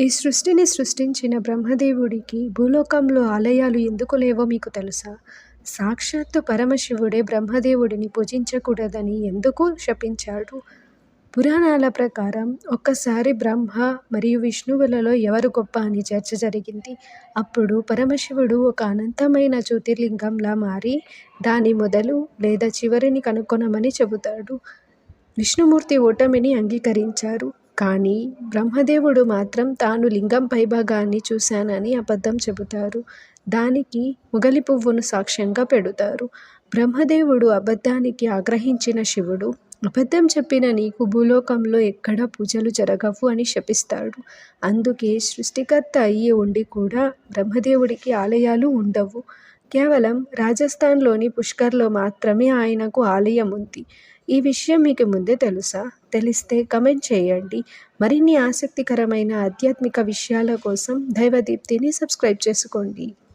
ఈ సృష్టిని సృష్టించిన బ్రహ్మదేవుడికి భూలోకంలో ఆలయాలు ఎందుకు లేవో మీకు తెలుసా? సాక్షాత్తు పరమశివుడే బ్రహ్మదేవుడిని పూజించకూడదని ఎందుకు శపించాడు? పురాణాల ప్రకారం ఒక్కసారి బ్రహ్మ మరియు విష్ణువులలో ఎవరు గొప్ప అని చర్చ జరిగింది. అప్పుడు పరమశివుడు ఒక అనంతమైన జ్యోతిర్లింగంలా మారి దాని మొదలు లేదా చివరిని కనుగొనమని చెబుతాడు. విష్ణుమూర్తి ఓటమిని అంగీకరించారు. కానీ బ్రహ్మదేవుడు మాత్రం తాను లింగం పైభాగాన్ని చూశానని అబద్ధం చెబుతారు. దానికి మొగలి పువ్వును సాక్ష్యంగా పెడతారు. బ్రహ్మదేవుడు అబద్ధానికి ఆగ్రహించిన శివుడు, అబద్ధం చెప్పిన నీకు భూలోకంలో ఎక్కడా పూజలు జరగవు అని శపిస్తాడు. అందుకే సృష్టికర్త అయ్యి ఉండి కూడా బ్రహ్మదేవుడికి ఆలయాలు ఉండవు. కేవలం రాజస్థాన్లోని పుష్కర్లో మాత్రమే ఆయనకు ఆలయం ఉంది. ఈ విషయం మీకు ముందే తెలుసా? తెలిస్తే కమెంట్ చేయండి. మరిన్ని ఆసక్తికరమైన ఆధ్యాత్మిక విషయాల కోసం దైవదీప్తిని సబ్స్క్రైబ్ చేసుకోండి.